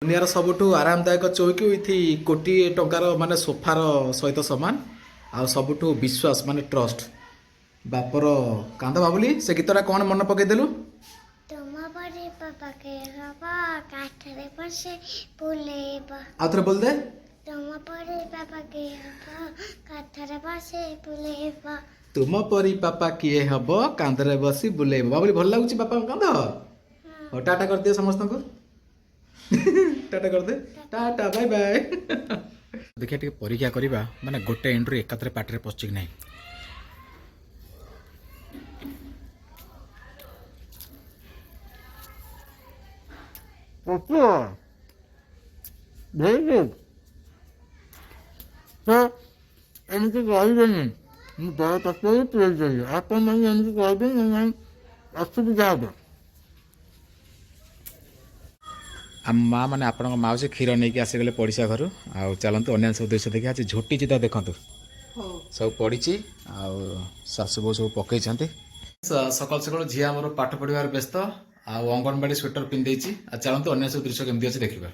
दुनियार सबुठु आरामदायक चौकी विथ कोटी टंकार माने सोफार सहित समान आ सबुठु विश्वास माने ट्रस्ट बापर कांद बाबुली से गीतटा कौन मन पकईदेलु तुम परी पापा के हवा काठरे बसे बुलेबा आउ थे बोल दे तुम परी पापा के हवा काठरे बसे बुलेबा तुम परी पापा किए हब कांदरे बसी बुलेब बाबुली भल लगुच बापा कांद हो टाटा कर दिए समस्त को टाटा कर दे टाटा बाय बाय देखिए टिके परीक्षा करबा माने गोटे एंट्री एकाथरे पाटरे पछिक नाही पप्पू वेरी गुड तो एमती कहबेनि ମୁଁ ଦଳ ତତ୍ତ୍ୱରେ ତିଆରି କରିବି ଆପଣମାନେ ଏମିତି କହିବେ ନାହିଁ ଅସୁବିଧା ହେବ ଆମ ମା ମାନେ ଆପଣଙ୍କ ମାଉସୀ କ୍ଷୀର ନେଇକି ଆସିଗଲେ ପଡ଼ିଶା ଘରୁ ଆଉ ଚାଲନ୍ତୁ ଅନ୍ୟାନ୍ୟ ସବୁ ଦୃଶ୍ୟ ଦେଖି ଆଜି ଝୋଟି ଚିତା ଦେଖନ୍ତୁ ସବୁ ପଡ଼ିଛି ଆଉ ଶାଶୁ ବୋଉ ସବୁ ପକେଇଛନ୍ତି ସକାଳୁ ସକାଳୁ ଝିଅ ଆମର ପାଠ ପଢ଼ିବାରେ ବ୍ୟସ୍ତ ଆଉ ଅଙ୍ଗନବାଡ଼ି ସ୍ୱେଟର ପିନ୍ଧିଦେଇଛି ଆଉ ଚାଲନ୍ତୁ ଅନ୍ୟ ସବୁ ଦୃଶ୍ୟ କେମିତି ଅଛି ଦେଖିବା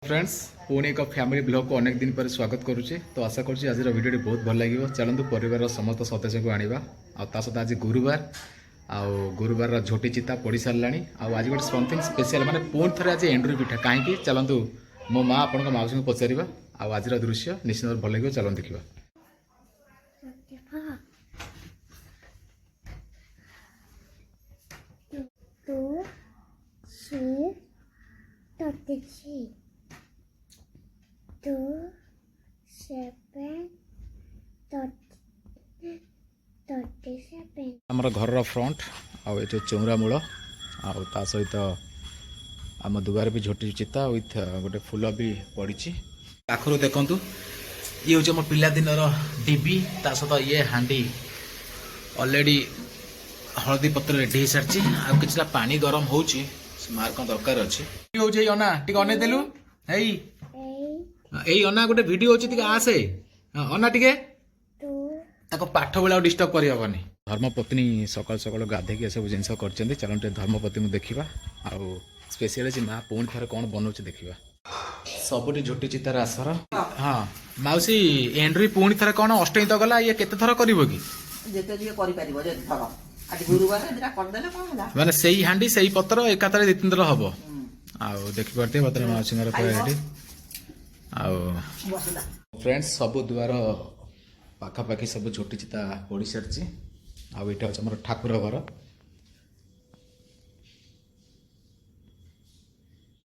फ्रेंड्स पुणी एक फैमिली ब्लॉग को अनेक दिन पर स्वागत करुच्चे तो आशा करुच्ची आज वीडियो बहुत भल लगे चलतु परिवार समस्त सदस्य को आनिबा आ सहित आज गुरुवार आउ गुरुवार झोटी चिता पड़ी सारा आज गोटे समथिंग स्पेशल माने पुणी थे आज एंड्री पिठा कहीं चलतु मो माँ आपण माउसी को पचार आज दृश्य निश्चित भल लगे चलते देखा आमर घर फ्रंट आउ ये चौरा मूल आ सहित आम दुआर भी झोटी चिता विथ गोटे फूल भी पड़ी पाखर देखु ये हूँ मो पिलादिन डिबी ता सहित ये हांडी ऑलरेडी हलदी पत्र रेडी हो सारी आ कि पानी गरम हो मार कौन दरकार अच्छे अना टे अने देलु एई अना गोटे वीडियो होची आसे अना टिके ताको पाठ बेला डिस्टर्ब करी हबनी धर्मपत्नी सकाल सकाल गाधे सब जिन कर चलते धर्मपत्नी को देखा आउ स्पेशल अच्छी माँ पुणी थर कौन बनाऊँ देखा सबुटी झोटी चितार आसर हाँ माउसी एंड्री पुणी थर कौन अष्टमी तो गला ये केते थर करिवो कि माने सेई हांडी सेई पत्र एकाथरे 2-3 थर हबो आउ देखि परते बतर माउसी मार पूरा रेडी आउ फ्रेंड्स सब दुआर पाखापाखि सब झोटी चिता पड़ी सारी आउ ये हमारे ठाकुर घर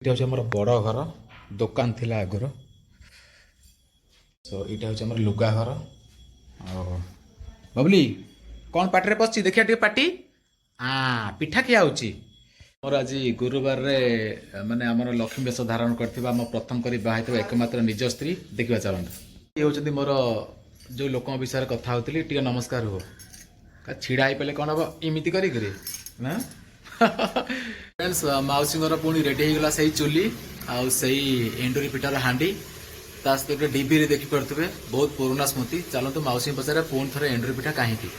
ये हूँ आम बड़ घर दुकान थिला आगर सो यहाँ हूँ आम लुगा घर बबली कौन पाटे पशि देखिए टे पाटी हाँ पिठा किया मोर आज गुरुवार रे माने आमर लक्ष्मी बेश धारण करथिबा आम प्रथम करी बाहाइथिबा एकमात्र निज स्त्री देखिबा चलंतु ये होचंदी मोर जो लोक विषय कथा होतली टिके नमस्कार हो छिड़ा आई पले कौन हम इमिति करी ना फ्रेंड्स माउसी घर पुणी रेडी हो गला सही चुली आउ सही एंडुरी पिठार हांडी ता सहित डीबी रे देखि परथबे बहुत पुराना स्मृति चलंतु माउसी पचारे पुणी थरे एंडुरी पिठा काहे की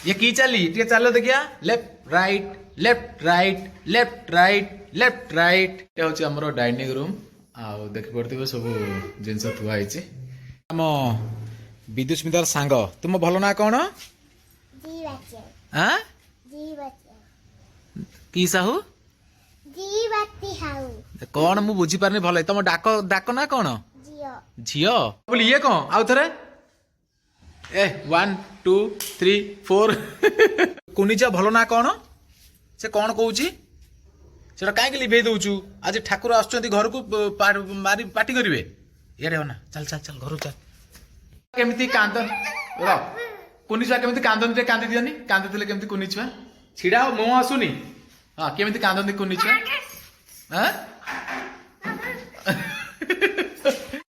ये की चली टिके चलो देखिया left right left right left right left right ये होची हमरो डाइनिंग रूम आउ देखि परथबे सब जिंस थुआ आइछि आम विदुस्मितार सांग तुम भल ना कौन की साहू कौन मु बुझी पारनी भल तुम डाक डाक ना कौन झियो बोली ये कौन आउ थे ए 1 2 3 4 कुनिजा भल ना कौन से कौन कहूची सेटा कहीं लिभे दौचु आज ठाकुर आसुच्चंती घर को मारी पार्टी करेंगे ये ना चल चल चल घर चल केमिति कांदन र कुनी छुआ केमिति कांदन रे कांदी दियनी कांदी दिले केमिति कुनी छुआ छिडा हो मो आसुनी हां केमिति कांदन कुनी छुआ हां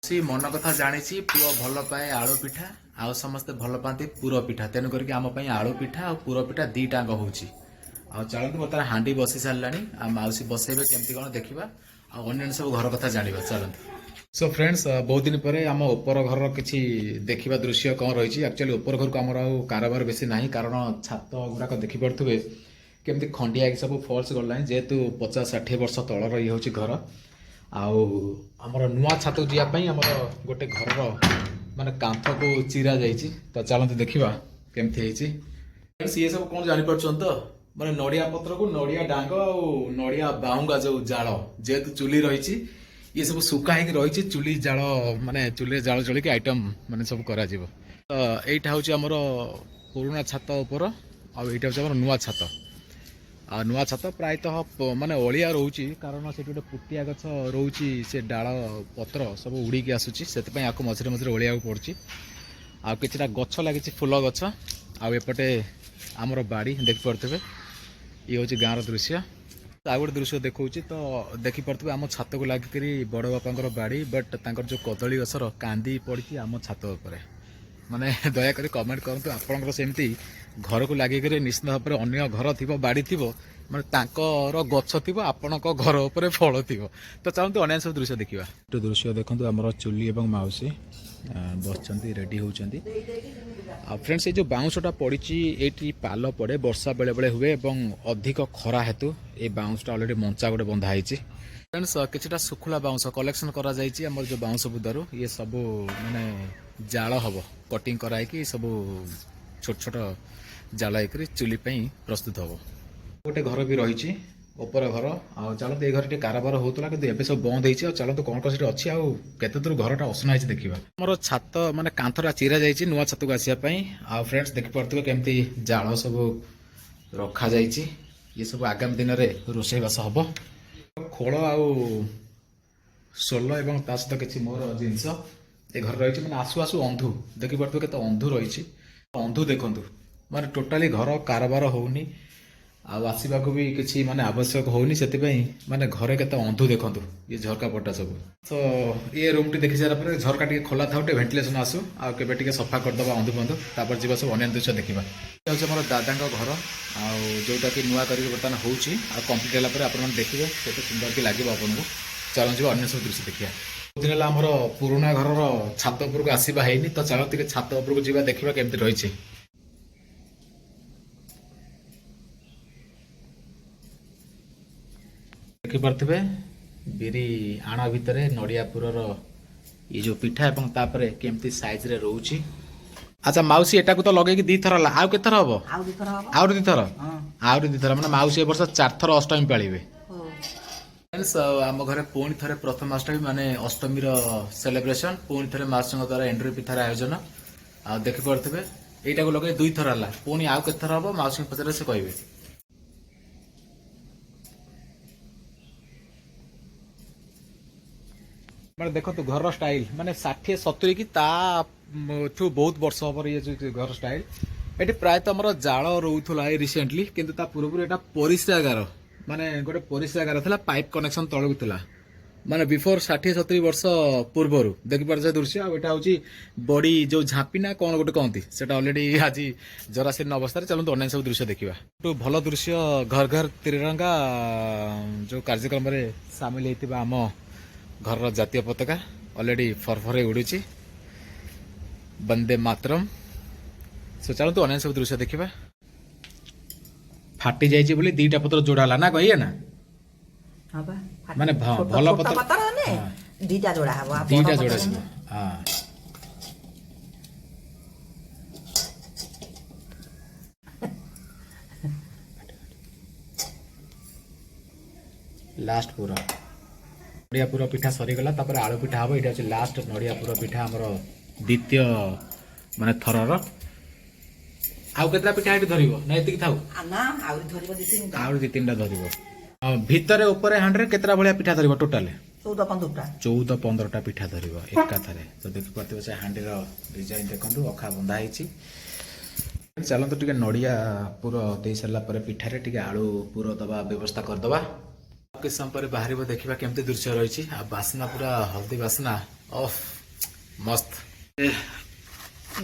सी मन कथा जानि छी पुओ भल पाए आळू पिठा आ समस्त भल पाती पुरो पिठा तेन करके आम पई आळू पिठा आ पुरो पिठा दीटा होउची आ चलत बता हांडी बसी सारलानी आ माउसी बसेबे केमिति कोन देखिबा आ अन्य सब घर कथा जानिबा चलत सो फ्रेंड्स बहुत दिन पर आम उपर घर किसी देखा दृश्य कौन रही एक्चुअली उपर घर को आमर कारबार बेसी ना कारण छात गुड़ाक देखिपे केमती खंडिया सब फल्स गलानी जेहेतु 50-60 वर्ष तलर ये हूँ घर ଆଉ ଆମର ନୂଆ ଛାତକୁ ଯିବା ପାଇଁ ଆମର ଗୋଟେ ଘରର ମାନେ କାନ୍ଥକୁ ଚିରା ଯାଇଛି। ତ ଚାଲନ୍ତୁ ଦେଖିବା କେମିତି ହେଇଛି। ସିଏ ସବୁ କଣ ଜାଣିପାରୁଛନ୍ତି ତ, ମାନେ ନଡ଼ିଆ ପତ୍ରକୁ ନଡ଼ିଆ ଡାଙ୍ଗ ଆଉ ନଡ଼ିଆ ବାହୁଙ୍ଗା ଯୋଉ ଜାଳ, ଯେହେତୁ ଚୁଲି ରହିଛି ଇଏ ସବୁ ଶୁଖା ହେଇକି ରହିଛି, ଚୁଲି ଜାଳ ମାନେ ଚୁଲିରେ ଜାଳ ଜଳିକି ଆଇଟମ ମାନେ ସବୁ କରାଯିବ। ତ ଏଇଟା ହଉଛି ଆମର ପୁରୁଣା ଛାତ ଉପର, ଆଉ ଏଇଟା ହଉଛି ଆମର ନୂଆ ଛାତ। ଆଉ ନୂଆ ଛାତ ପ୍ରାୟତଃ ମାନେ ଅଳିଆ ରହୁଛି, କାରଣ ସେଠି ଗୋଟେ ପୁଟିଆ ଗଛ ରହୁଛି, ସେ ଡାଳ ପତ୍ର ସବୁ ଉଡ଼ିକି ଆସୁଛି, ସେଥିପାଇଁ ଆକୁ ମଝିରେ ମଝିରେ ଓଳିବାକୁ ପଡ଼ୁଛି। ଆଉ କିଛିଟା ଗଛ ଲାଗିଛି, ଫୁଲ ଗଛ। ଆଉ ଏପଟେ ଆମର ବାଡ଼ି ଦେଖିପାରୁଥିବେ, ଇଏ ହେଉଛି ଗାଁର ଦୃଶ୍ୟ। ଆଉ ଗୋଟେ ଦୃଶ୍ୟ ଦେଖାଉଛି, ତ ଦେଖିପାରୁଥିବେ ଆମ ଛାତକୁ ଲାଗିକରି ବଡ଼ ବାପାଙ୍କର ବାଡ଼ି, ବଟ୍ ତାଙ୍କର ଯେଉଁ କଦଳୀ ଗଛର କାନ୍ଦି ପଡ଼ିଛି ଆମ ଛାତ ଉପରେ। ମାନେ ଦୟାକରି କମେଣ୍ଟ କରନ୍ତୁ, ଆପଣଙ୍କର ସେମିତି ଘରକୁ ଲାଗିକରି ନିଶ୍ଚିତ ଭାବରେ ଅନ୍ୟ ଘର ଥିବ, ବାଡ଼ି ଥିବ, ମାନେ ତାଙ୍କର ଗଛ ଥିବ, ଆପଣଙ୍କ ଘର ଉପରେ ଫଳ ଥିବ। ତ ଚାଲନ୍ତୁ ଅନ୍ୟ ସବୁ ଦୃଶ୍ୟ ଦେଖିବା। ଗୋଟେ ଦୃଶ୍ୟ ଦେଖନ୍ତୁ, ଆମର ଚୁଲି ଏବଂ ମାଉସୀ ବସିଛନ୍ତି, ରେଡ଼ି ହେଉଛନ୍ତି। ଆଉ ଫ୍ରେଣ୍ଡସ୍, ଏ ଯେଉଁ ବାଉଁଶଟା ପଡ଼ିଛି ଏଇଠି ପାଲ ପଡ଼େ, ବର୍ଷା ବେଳେବେଳେ ହୁଏ ଏବଂ ଅଧିକ ଖରା ହେତୁ ଏ ବାଉଁଶଟା ଅଲରେଡ଼ି ମଞ୍ଚା ଗୋଟେ ବନ୍ଧା ହେଇଛି। ଫ୍ରେଣ୍ଡସ୍, କିଛିଟା ଶୁଖୁଲା ବାଉଁଶ କଲେକ୍ସନ୍ କରାଯାଇଛି ଆମର ଯେଉଁ ବାଉଁଶ ବୁଦାରୁ। ଇଏ ସବୁ ମାନେ ଜାଳ ହେବ, କଟିଂ କରାହେଇକି ସବୁ ଛୋଟ ଛୋଟ ଜାଳ ହେଇକରି ଚୁଲି ପାଇଁ ପ୍ରସ୍ତୁତ ହେବ। ଗୋଟେ ଘର ବି ରହିଛି, ଉପର ଘର। ଆଉ ଚାଲନ୍ତୁ, ଏଇ ଘର ଟିକେ କାରବାର ହେଉଥିଲା, କିନ୍ତୁ ଏବେ ସବୁ ବନ୍ଦ ହେଇଛି। ଆଉ ଚାଲନ୍ତୁ କଣ କଣ ସେଠି ଅଛି, ଆଉ କେତେ ଦୂର ଘରଟା ଅସନା ହେଇଛି ଦେଖିବା। ଆମର ଛାତ ମାନେ କାନ୍ଥଟା ଚିରା ଯାଇଛି ନୂଆ ଛାତକୁ ଆସିବା ପାଇଁ। ଆଉ ଫ୍ରେଣ୍ଡସ୍ ଦେଖିପାରୁଥିବେ କେମିତି ଜାଳ ସବୁ ରଖାଯାଇଛି। ଇଏ ସବୁ ଆଗାମୀ ଦିନରେ ରୋଷେଇବାସ ହେବ। ଖୋଳ ଆଉ ସୋଲ ଏବଂ ତା ସହିତ କିଛି ମୋର ଜିନିଷ ଏ ଘରେ ରହିଛି। ମାନେ ଆସୁ ଆସୁ ଅନ୍ଧୁ ଦେଖିପାରୁଥିବେ କେତେ ଅନ୍ଧୁ ରହିଛି। ଅନ୍ଧୁ ଦେଖନ୍ତୁ, ମାନେ ଟୋଟାଲି ଘର କାରବାର ହେଉନି, ଆଉ ଆସିବାକୁ ବି କିଛି ମାନେ ଆବଶ୍ୟକ ହେଉନି। ସେଥିପାଇଁ ମାନେ ଘରେ କେତେ ଅନ୍ଧୁ ଦେଖନ୍ତୁ, ଇଏ ଝରକା ପଟା ସବୁ। ତ ଇଏ ରୁମ୍ଟି ଦେଖି ସାରିଲା ପରେ ଝରକା ଟିକେ ଖୋଲା ଥାଉ, ଟିକେ ଭେଣ୍ଟିଲେସନ୍ ଆସୁ, ଆଉ କେବେ ଟିକେ ସଫା କରିଦେବା ଅନ୍ଧୁ ବନ୍ଧୁ, ତାପରେ ଯିବା ସବୁ ଅନ୍ୟ ଦୃଶ୍ୟ ଦେଖିବା। ଏଇଟା ହେଉଛି ଆମର ଦାଦାଙ୍କ ଘର, ଆଉ ଯେଉଁଟାକି ନୂଆ କରିକି ବର୍ତ୍ତମାନ ହେଉଛି, ଆଉ କମ୍ପ୍ଲିଟ୍ ହେଲା ପରେ ଆପଣମାନେ ଦେଖିବେ କେତେ ସୁନ୍ଦର କି ଲାଗିବ ଆପଣଙ୍କୁ। ଚାଲନ୍ତୁ ଯିବା ଅନ୍ୟ ସବୁ ଦୃଶ୍ୟ ଦେଖିବା। ବହୁତ ଦିନ ହେଲା ଆମର ପୁରୁଣା ଘରର ଛାତ ଉପରକୁ ଆସିବା ହେଇନି, ତ ଚାଲ ଟିକେ ଛାତ ଉପରକୁ ଯିବା, ଦେଖିବା କେମିତି ରହିଛି। ଦେଖିପାରୁଥିବେ ବିରି ଆଣ ଭିତରେ ନଡ଼ିଆ ପୁରର ଏ ଯେଉଁ ପିଠା, ଏବଂ ତାପରେ କେମିତି ସାଇଜରେ ରହୁଛି। ଆଚ୍ଛା ମାଉସୀ, ଏଟାକୁ ତ ଲଗେଇକି ଦିଥର ହେଲା, ଆଉ କେତେ ଥର ହବ? ଆଉ ଦିଥର ହବ। ଆହୁରି ଦିଥର? ହଁ। ଆହୁରି ଦିଥର, ମାନେ ମାଉସୀ ଏ ବର୍ଷ 4 ଥର ଅଷ୍ଟମୀ ପାଳିବେ। ହଉ। ଆମ ଘରେ ପୁଣି ଥରେ ପ୍ରଥମାଷ୍ଟମୀ ମାନେ ଅଷ୍ଟମୀର ସେଲିବ୍ରେସନ୍, ପୁଣି ଥରେ ମାଉସୀଙ୍କ ଦ୍ୱାରା ଏଣ୍ଡୁରି ପିଠାର ଆୟୋଜନ। ଆଉ ଦେଖିପାରୁଥିବେ ଏଇଟାକୁ ଲଗେଇ 2 ଥର ହେଲା, ପୁଣି ଆଉ କେତେ ଥର ହବ ମାଉସୀଙ୍କ ପଚାରେ ସେ କହିବେ। ମାନେ ଦେଖନ୍ତୁ ଘରର ଷ୍ଟାଇଲ, ମାନେ 60-70 କି ତାଠୁ ବହୁତ ବର୍ଷ ହବ ଇଏ ଯୋଉ ଘର ଷ୍ଟାଇଲ। ଏଠି ପ୍ରାୟତଃ ଆମର ଜାଳ ରହୁଥିଲା ଏଇ ରିସେଣ୍ଟଲି, କିନ୍ତୁ ତା ପୂର୍ବରୁ ଏଟା ପରିସ୍ରାଗାର, ମାନେ ଗୋଟେ ପରିସ୍ରାଗାର ଥିଲା, ପାଇପ୍ କନେକ୍ସନ ତଳକୁ ଥିଲା, ମାନେ ବିଫୋର 60-70 ବର୍ଷ ପୂର୍ବରୁ। ଦେଖିପାରୁଛ ଦୃଶ୍ୟ। ଆଉ ଏଟା ହଉଛି ବଡି ଯୋଉ ଝାମ୍ପି ନା କଣ ଗୋଟେ କହନ୍ତି, ସେଟା ଅଲରେଡି ଆଜି ଜରାଶୀର୍ଣ୍ଣ ଅବସ୍ଥାରେ। ଚାଲନ୍ତୁ ଅନ୍ୟ ସବୁ ଦୃଶ୍ୟ ଦେଖିବା। ଭଲ ଦୃଶ୍ୟ, ଘର ଘର ତ୍ରିରଙ୍ଗା ଯୋଉ କାର୍ଯ୍ୟକ୍ରମରେ ସାମିଲ ହେଇଥିବା ଆମ ଘରର ଜାତୀୟ ପତାକା ଅଲରେଡି ଫରଫରେ ଉଡୁଛି, ବନ୍ଦେ ମାତରମ୍। ସୋ ଚାଲନ୍ତୁ ଅନ୍ୟ ସବୁ ଦୃଶ୍ୟ ଦେଖିବା। ଫାଟି ଯାଇଛି ବୋଲି 2ଟା ପତ୍ର ଯୋଡା ହେଲା ନା, କହିଏ ନା ହଁ ବା। ମାନେ ଛୋଟ ଭଲ ଛୋଟ ପତ୍ର ହେଲେ ହଁ, 2ଟା ଯୋଡା ହବ, ଆଉ ବଡ 2ଟା ପତ୍ର ଯୋଡା ଯିବ। ହେଲେ ହଁ, ଲାଷ୍ଟ ପୁର ନଡ଼ିଆ ପୁର ପିଠା ସରିଗଲା, ତାପରେ ଆଳୁ ପିଠା ହବ। ଏଇଟା ହଉଛି ଲାଷ୍ଟ ନଡ଼ିଆ ପୁର ପିଠା, ଆମର ଦ୍ୱିତୀୟ ମାନେ ଥରର। ଆଉ କେତେଟା ପିଠା ଏଠି ଧରିବ ନା ଏତିକି ଥାଉ? ନା, ଆହୁରି ଧରିବ 2-3ଟା। ଆହୁରି 2-3ଟା ଧରିବ। ଭିତରେ ଉପରେ ହାଣ୍ଡିରେ କେତେଟା ଭଳିଆ ପିଠା ଧରିବ ଟୋଟାଲ? 14-15ଟା। 14-15ଟା ପିଠା ଧରିବ ଏକାଥରେ। ତ ଦେଖିପାରୁଥିବେ ସେ ହାଣ୍ଡିର ଡିଜାଇନ ଦେଖନ୍ତୁ, ଅଖା ବନ୍ଧା ହେଇଛି। ଚାଲନ୍ତୁ ଟିକେ ନଡ଼ିଆ ପୁର ଦେଇ ସାରିଲା ପରେ ପିଠାରେ ଟିକେ ଆଳୁ ପୁର ଦବା ବ୍ୟବସ୍ଥା କରିଦବା। କିଛି ସମୟ ପରେ ବାହାରିବ, ଦେଖିବା କେମିତି ଦୃଶ୍ୟ ରହିଛି। ଆଉ ବାସ୍ନା ପୁରା ହଳଦୀ ବାସ୍ନା, ଓଫ ମସ୍ତ।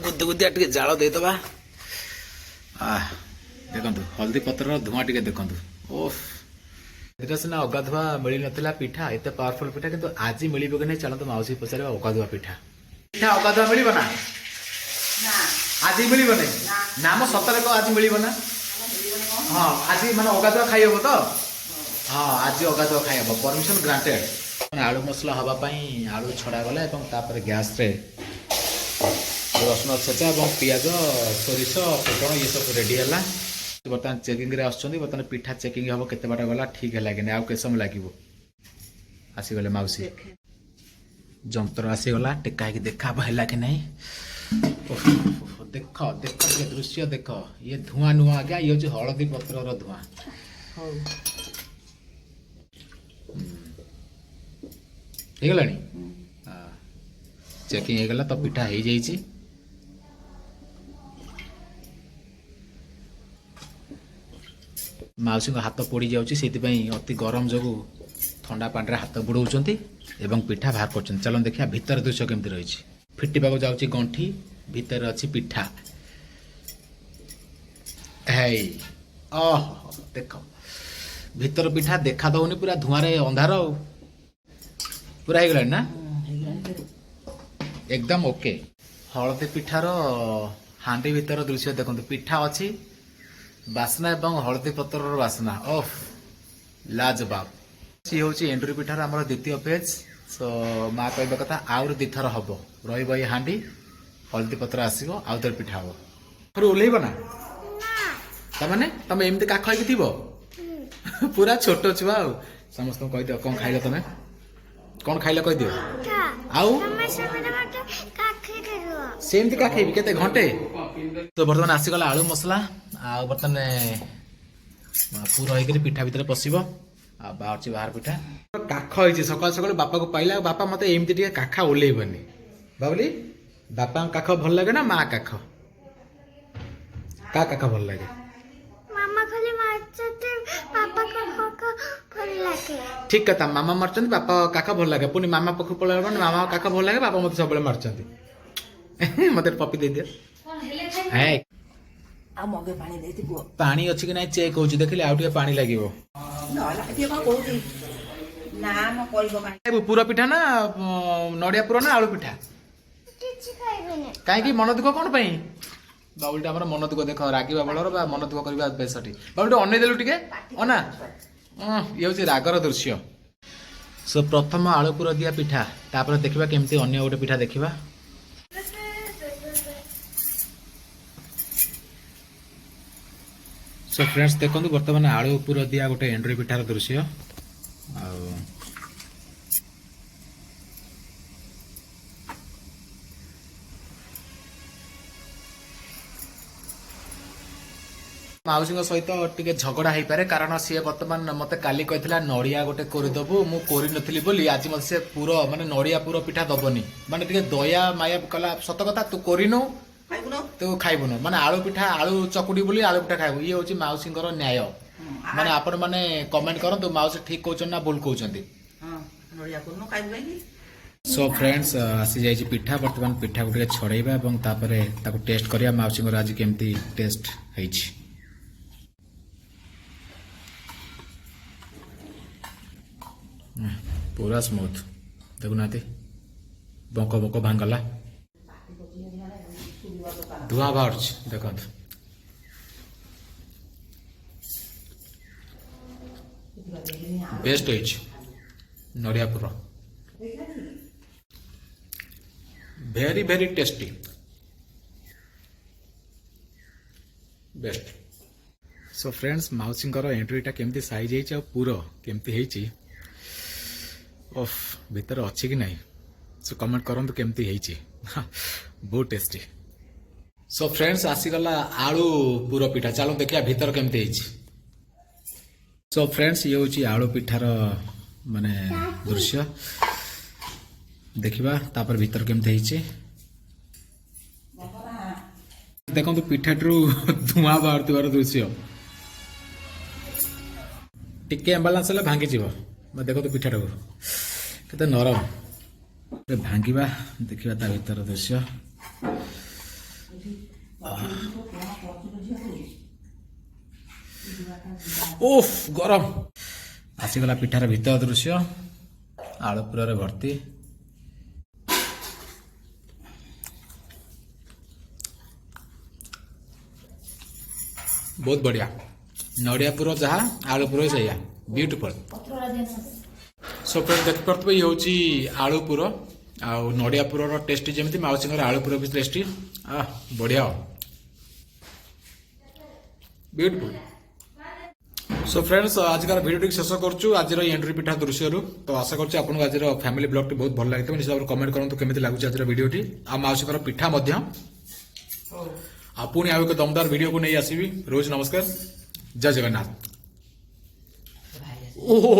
ଗୁଦଗୁଦିଆ ଟିକେ ଜାଳ ଦେଇଦବା। ଦେଖନ୍ତୁ ହଳଦୀ ପତ୍ରର ଧୂଆଁ ଟିକେ ଦେଖନ୍ତୁ, ଓଫ। ଏଟା ସିନା ଅଗାଧୁଆ ମିଳିନଥିଲା ପିଠା, ଏତେ ପାୱାରଫୁଲ ପିଠା, କିନ୍ତୁ ଆଜି ମିଳିବ କି ନାହିଁ ଚାଲନ୍ତୁ ମାଉସୀ ପଚାରିବା। ଅଗାଧୁଆ ପିଠା, ପିଠା ଅଗାଧୁଆ ମିଳିବ ନା? ଆଜି ମିଳିବ ନାହିଁ ନା? ଆମ ସତରେ କହ ଆଜି ମିଳିବ ନା? ହଁ, ଆଜି ମାନେ ଅଗାଧୁଆ ଖାଇ ହବ ତ? ହଁ, ଆଜି ଅଗାଧୁଆ ଖାଇ ହବ, ପରମିଶନ ଗ୍ରାଣ୍ଟେଡ। आलू मसला हवा पाई आलू छड़ा गला एवं तापर गैस रे रसुण छेचा और पियाज सोरिष फुटण ये सब रेडी है। बर्तमान चेकिंग रे आसुचंदी बर्तमान पिठा चेकिंग हम केते बाट गला ठीक है कि नहीं आउ के समय लागिवो आसीगले माउसी जंतर आसीगला टेका कि देखा है कि नहीं। देख देख ये दृश्य देख ये धुआं नुआ क्या ये हूँ हलदी पत्र धुआं ହେଇଗଲା ଚେକିଂ ହେଇଗଲା ତ ପିଠା ହେଇଯାଇଛି। ମାଉସୀଙ୍କ ହାତ ପୋଡ଼ି ଯାଉଛି ସେଇଥିପାଇଁ ଅତି ଗରମ ଯୋଗୁଁ ଥଣ୍ଡା ପାଣିରେ ହାତ ବୁଡ଼ଉଛନ୍ତି ଏବଂ ପିଠା ବାହାର କରୁଛନ୍ତି। ଚାଲ ଦେଖିବା ଭିତର ଦୃଶ୍ୟ କେମିତି ରହିଛି। ଫିଟିବାକୁ ଯାଉଛି ଗଣ୍ଠି ଭିତରେ ଅଛି ପିଠା। ହେଇ ଓହୋ ଦେଖ ଭିତର ପିଠା ଦେଖା ଦଉନି ପୁରା ଧୂଆଁରେ ଅନ୍ଧାର ଆଉ पूरा हो गला ना एकदम ओके। हलदी पिठार हांडी भीतर दृश्य देखो पिठा अच्छी बासना एवं हलदी पतर बासना ओफ लाजवाब। सी हूँ एंडुरी पिठार आम द्वितीय पेज सो माँ कहवा कथा आउर दिथर हम रही हांडी हलदी पतर आसो आउ थे पिठा हम ओह्लैब ना तमें तुम एमती काख थी पूरा छोट छुआ समस्त कहीद कौन खाइल तुम कौन खाइल कह दियो आउ सेमती का खाइबी केते घंटे तो बर्तमान आसीगला आलू मसला आ बर्तमान पूरा होइकरी पिठा भीतर पसिबो आ बाहरची बाहर पिठा काख होइची सकाल सकाल बापा को पाइला बापा मते एमती टिके काखा ओलेइबनी बाबली बापा काख भल लागे ना मां काख का काख भल लागे मामा खाली मारते पापा को काका भल लागे ठीक कथा मामा मारचंदी बापा काका भल लागे पुनी मामा पख पळा मामा काका भल लागे बापा मते सबले मारचंदी मते पपी दे दियो हे आ मगे पानी देती पुओ पानी अछि कि नै चेक होची देखिले आउ टिके पानी लागिवो नला एती का कहूती ना म कइबो कानी पूरा पिठा ना नडिया पूरा ना आलू पिठा किछि खाइबेनी काहे कि मन दुख कोन पई बाबुलटा हमर मन दुख देख रागिबा बळर बा मन दुख करबा बेसटी बाबुलटा अनै देलु टिके अना ये होची रागर दृश्य। सो प्रथम आलू पूरा दिया पिठा तापर देखिबा केमती अन्य गोटे पिठा देखिबा। सो फ्रेंड्स देखंतु वर्तमान आलू पूरा दिया गोटे एंड्री पिठार दृश्य आ माउसी सहित टिके झगड़ा हो पारे कारण सी बर्तमान मत काली कहला नड़िया गोटे करदेबू मु कर नी बोली आज मत से पूरा माने नड़िया पूरा पिठा दबनी माने टिके दया माया कला सत कथा तू करनु तू खाइबुनु माने आलू पिठा आलू चकुड़ी बोली आलू पिठा खाइबू ये हूँ माउसी न्याय माने आपण माने कमेंट करंतु माउसी ठीक कहउछन ना भूल कहउछंती हां नड़िया कोन खाइबो काई। सो फ्रेंड्स आसी जाई पिठा वर्तमान पिठा को टिके छड़ेबा एवं तापरे ताको टेस्ट करिया माउसी आज केमती टेस्ट हैछि। पूरा स्मूथ देखुना बंक बंक भांगला धुआं बाहर देख बेस्ट नड़िया पूरा very very tasty best. So friends माउसी एंट्रीटा केमती साइज है पूरा केमती है ओफ भीतर अच्छी कि नहीं सो कमेंट करंतु केमती है बहुत टेस्टी। सो फ्रेंड्स आसीगला आलू पूरा पिठा चलो देखिया भीतर केमती है। सो फ्रेंड्स ये हूँ आलू पिठार माने दृश्य देखिबा तापर भीतर केमती है देखो पिठाटू धुआं बाहर दृश्य टिके एम्बालांस हेले भांगी जीव देखो तो पिठाटा केते नरम भांगिबा देखिबा ता भीतर दृश्य ओफ गरम आसीगला पिठार भीतर दृश्य आलू पूरा भर्ती बहुत बढ़िया नड़िया पूरा जहाँ आलू पूरा सही ब्यूटीफुल। सो फ्रेंड्स देखिपे ये हूँ आलू पुर आ नड़िया पुरर टेस्टी जमी माउसी आलू पुर भी टेस्टी बढ़िया ब्यूटीफुल। सो फ्रेंड्स आजकार भिडियो शेष करुँ आज एंट्री पिठा दृश्य तो आशा करुँ आपको आज फैमिली ब्लॉग टी बहुत भल लगे निश्चित भाव कमेंट करूँ केमी लगुच आज भिडियोटी आ माउसी पिठा आ पुणी आउ एक दमदार वीडियो को नहीं आसवि रोज नमस्कार जय जगन्नाथ। भाई ओहो